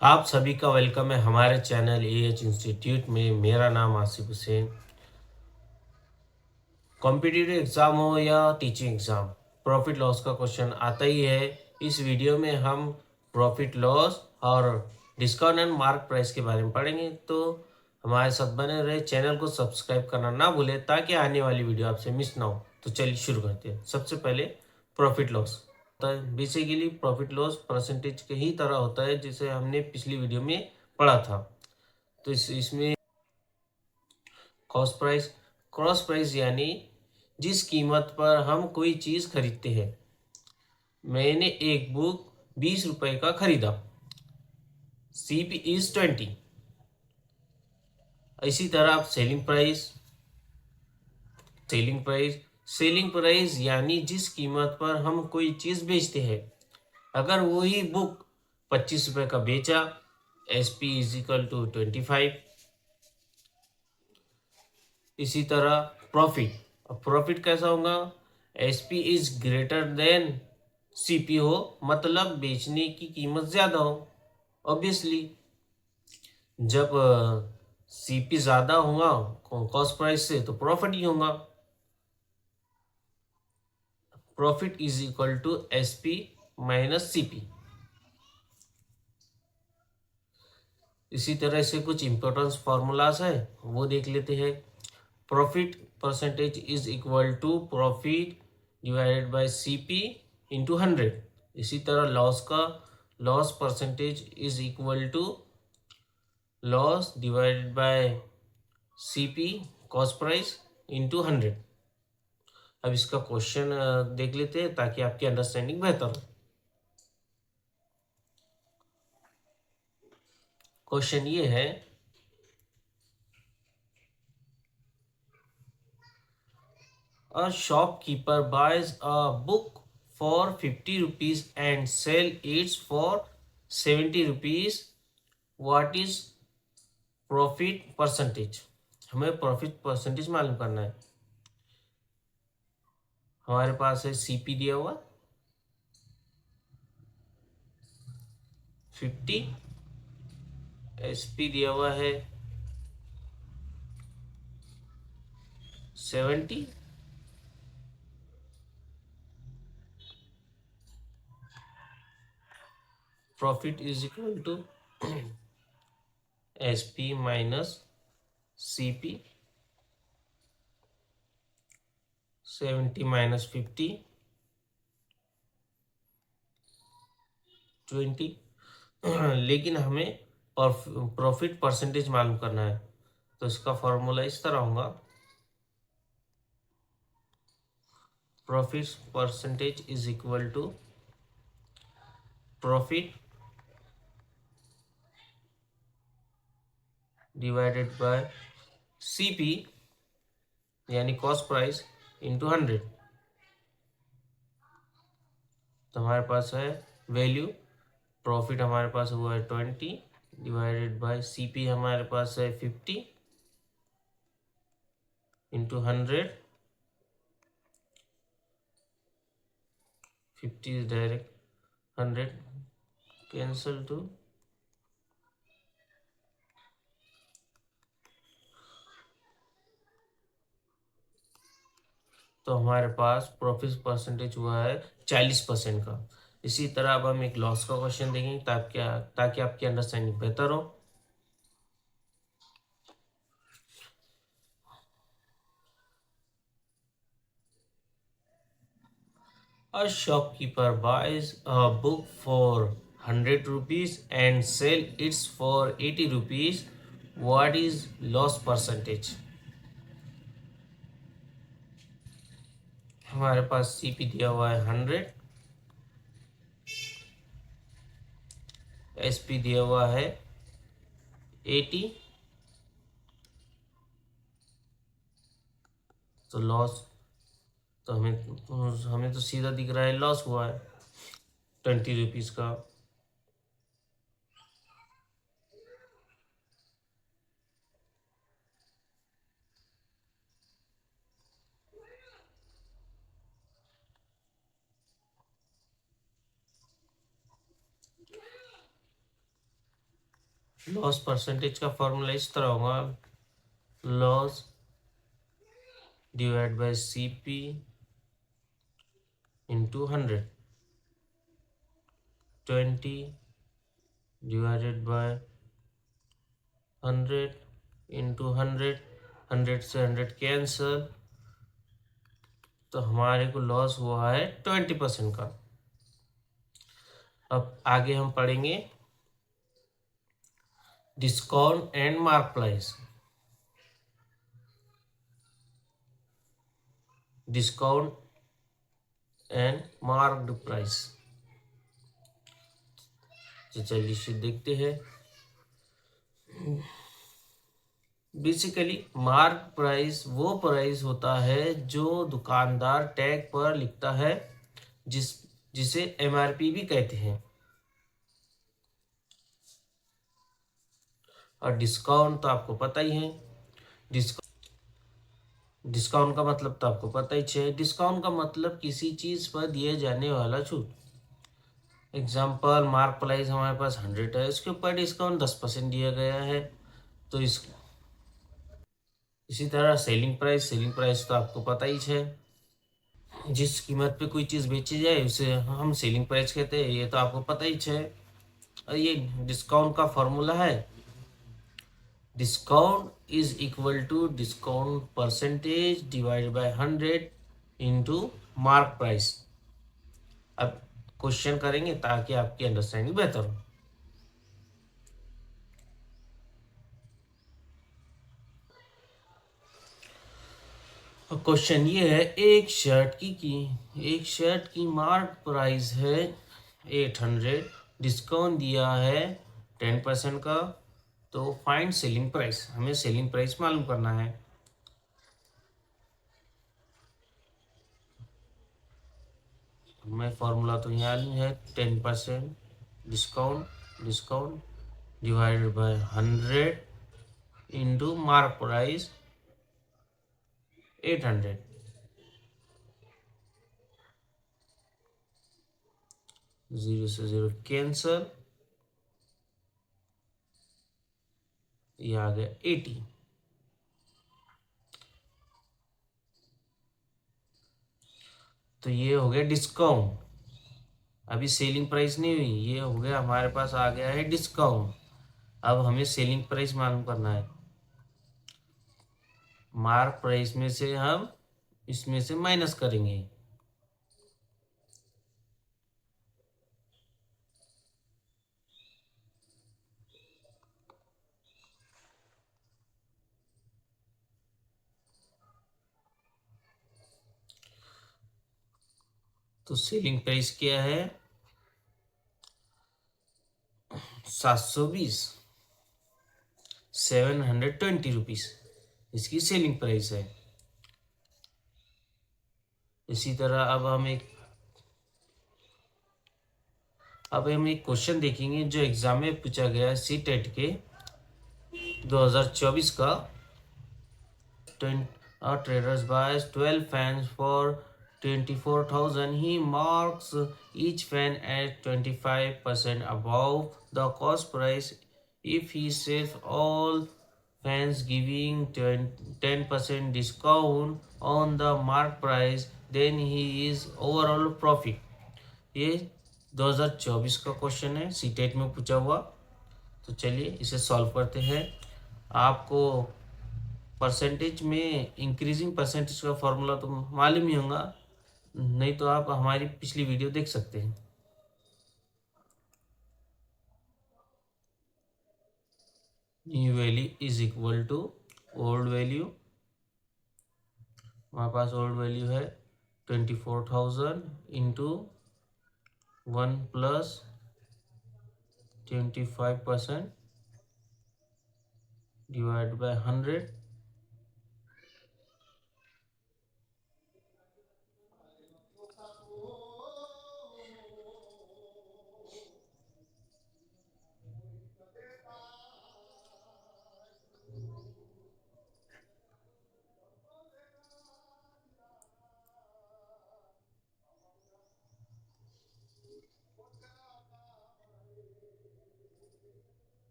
आप सभी का वेलकम है हमारे चैनल एएच इंस्टीट्यूट में। मेरा नाम आसिफ हुसैन। कॉम्पिटिटिव एग्ज़ाम हो या टीचिंग एग्ज़ाम, प्रॉफिट लॉस का क्वेश्चन आता ही है। इस वीडियो में हम प्रॉफिट लॉस और डिस्काउंट एंड मार्क प्राइस के बारे में पढ़ेंगे, तो हमारे साथ बने रहे। चैनल को सब्सक्राइब करना ना भूलें ताकि आने वाली वीडियो आपसे मिस ना हो। तो चलिए शुरू करते हैं। सबसे पहले प्रॉफिट लॉस होता है। बेसिकली प्रॉफिट लॉस परसेंटेज के ही तरह होता है जिसे हमने पिछली वीडियो में पढ़ा था। तो इसमें कॉस्ट प्राइस, क्रॉस प्राइस यानी जिस कीमत पर हम कोई चीज़ खरीदते हैं। मैंने एक बुक 20 रुपए का खरीदा, CP इज 20। इसी तरह आप सेलिंग प्राइस सेलिंग प्राइस यानी जिस कीमत पर हम कोई चीज़ बेचते हैं। अगर वही बुक 25 रुपए का बेचा, SP इज इक्वल टू 25। इसी तरह प्रॉफिट, अब प्रॉफिट कैसा होगा? SP is greater than CP हो, मतलब बेचने की कीमत ज़्यादा हो। ऑब्वियसली जब CP ज़्यादा होगा कॉस्ट प्राइस से, तो प्रॉफिट ही होगा। Profit is equal to SP minus CP। इसी तरह से कुछ इंपॉर्टेंस फार्मूलाज है, वो देख लेते हैं। Profit percentage is equal to profit divided by CP into 100। इसी तरह loss percentage is equal to loss divided by CP cost price into 100। अब इसका क्वेश्चन देख लेते हैं ताकि आपकी अंडरस्टैंडिंग बेहतर हो। क्वेश्चन ये है, a shopkeeper buys a book for 50 rupees and sell it for 70 rupees. What is profit percentage? हमें प्रॉफिट परसेंटेज मालूम करना है। हमारे पास है CP दिया हुआ 50, SP दिया हुआ है 70, profit is equal to SP minus CP। 70 minus 50 20। लेकिन हमें प्रॉफिट परसेंटेज मालूम करना है, तो इसका फॉर्मूला इस तरह होगा। Profit percentage is equal to profit divided by CP यानी कॉस्ट प्राइस इंटू 100। तो हमारे पास है वैल्यू, प्रॉफिट हमारे पास हुआ है 20 डिवाइडेड बाय CP हमारे पास है 50 into 100। 50 is direct 100 cancel two, तो हमारे पास प्रॉफिट परसेंटेज हुआ है 40% का। इसी तरह अब हम एक लॉस का क्वेश्चन देखेंगे ताकि आपकी अंडरस्टैंडिंग बेहतर हो। A shopkeeper buys a book for 100 rupees and sell it for 80 rupees. What is loss percentage? हमारे पास CP दिया हुआ है 100, SP दिया हुआ है 80। तो लॉस, तो हमें तो सीधा दिख रहा है लॉस हुआ है 20 रुपीज़ का। लॉस परसेंटेज का फॉर्मूला इस तरह होगा, loss divide by CP into 100, 20 divided by 100 into 100, 100 से 100 कैंसल, तो हमारे को लॉस हुआ है 20% का। अब आगे हम पढ़ेंगे discount and mark price. Discount and marked price, तो चलिए इसे देखते हैं। बेसिकली मार्क प्राइस वो प्राइस होता है जो दुकानदार टैग पर लिखता है, जिसे MRP भी कहते हैं। और डिस्काउंट तो आपको पता ही है, डिस्काउंट का मतलब तो आपको पता ही है। डिस्काउंट का मतलब किसी चीज पर दिए जाने वाला छूट। एग्जाम्पल, मार्क प्राइस हमारे पास 100 है, उसके ऊपर डिस्काउंट 10% दिया गया है। तो इसी तरह सेलिंग प्राइस तो आपको पता ही है, जिस कीमत पे कोई चीज़ बेची जाए उसे हम सेलिंग प्राइस कहते हैं, ये तो आपको पता ही है। और ये डिस्काउंट का फॉर्मूला है, discount is equal to discount percentage divided by 100 into mark price. अब क्वेश्चन करेंगे ताकि आपकी अंडरस्टैंडिंग बेहतर हो। क्वेश्चन ये है, एक शर्ट की मार्क प्राइस है 800, डिस्काउंट दिया है 10% का, तो फाइंड सेलिंग प्राइस। हमें सेलिंग प्राइस मालूम करना है। हमें फॉर्मूला तो यहाँ है, 10% discount discount divided by 100 into mark price 800। 0 से 0 कैंसल, ये आ गया 80। तो ये हो गया डिस्काउंट। अभी सेलिंग प्राइस नहीं हुई, ये हो गया हमारे पास आ गया है डिस्काउंट। अब हमें सेलिंग प्राइस मालूम करना है। मार्क प्राइस में से हम इसमें से माइनस करेंगे। तो सेलिंग प्राइस क्या है, 720, 720 रुपीज इसकी सेलिंग प्राइस है। इसी तरह अब हम एक क्वेश्चन देखेंगे जो एग्जाम में पूछा गया है, सी टेट के 2024 का। Traders buys 12 fans for 24,000. He marks each fan at 25% above the cost price. If he sells all fans giving 10% discount on the mark price, then he is overall profit. ये 2024 का question है, CTET में पूछा हुआ। तो चलिए इसे solve करते हैं। आपको परसेंटेज में इंक्रीजिंग परसेंटेज का फॉर्मूला तो मालूम ही होगा, नहीं तो आप हमारी पिछली वीडियो देख सकते हैं। New value is equal to old value. हमारे पास ओल्ड वैल्यू है 24,000 into 1 plus 25% divide by 100।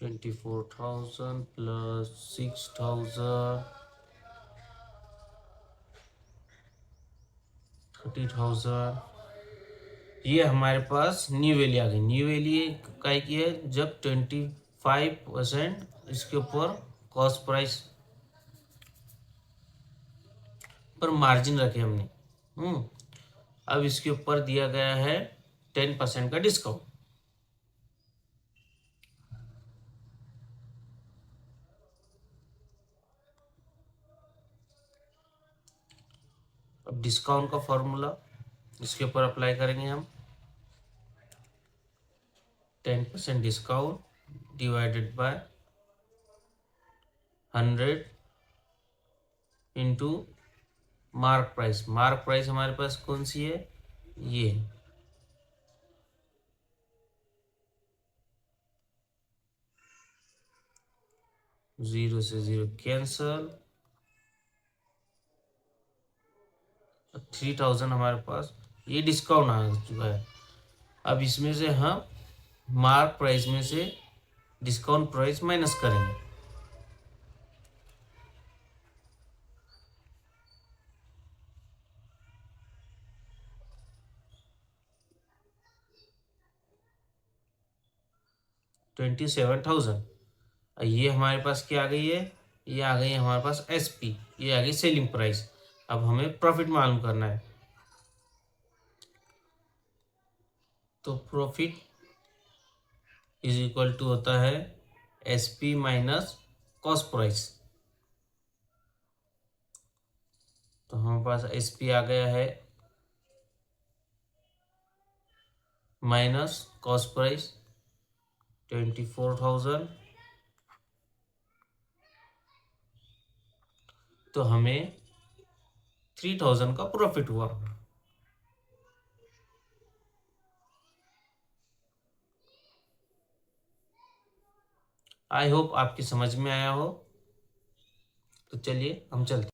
24,000 plus 6,000 30,000, ये हमारे पास न्यू वैल्यू आ गई। न्यू वैल्यू काय की है जब 25% इसके ऊपर कॉस्ट प्राइस पर मार्जिन रखे हमने। अब इसके ऊपर दिया गया है 10% का डिस्काउंट। अब डिस्काउंट का फॉर्मूला इसके ऊपर अप्लाई करेंगे हम। 10% discount divided by 100 into mark price. Mark price हमारे पास कौन सी है, ये 0 से 0 कैंसल। 3,000 हमारे पास ये डिस्काउंट आ चुका है। अब इसमें से हम मार्क प्राइस में से डिस्काउंट प्राइस माइनस करेंगे। $27,000। ये हमारे पास क्या आ गई है, ये आ गई है हमारे पास एसपी, ये आ गई सेलिंग प्राइस। अब हमें प्रॉफिट मालूम करना है, तो प्रॉफिट इज इक्वल टू होता है एसपी माइनस कॉस्ट प्राइस। तो हमारे पास एसपी आ गया है माइनस कॉस्ट प्राइस 24,000, तो हमें 3,000 का प्रॉफिट हुआ। आई होप आपकी समझ में आया हो। तो चलिए हम चलते हैं।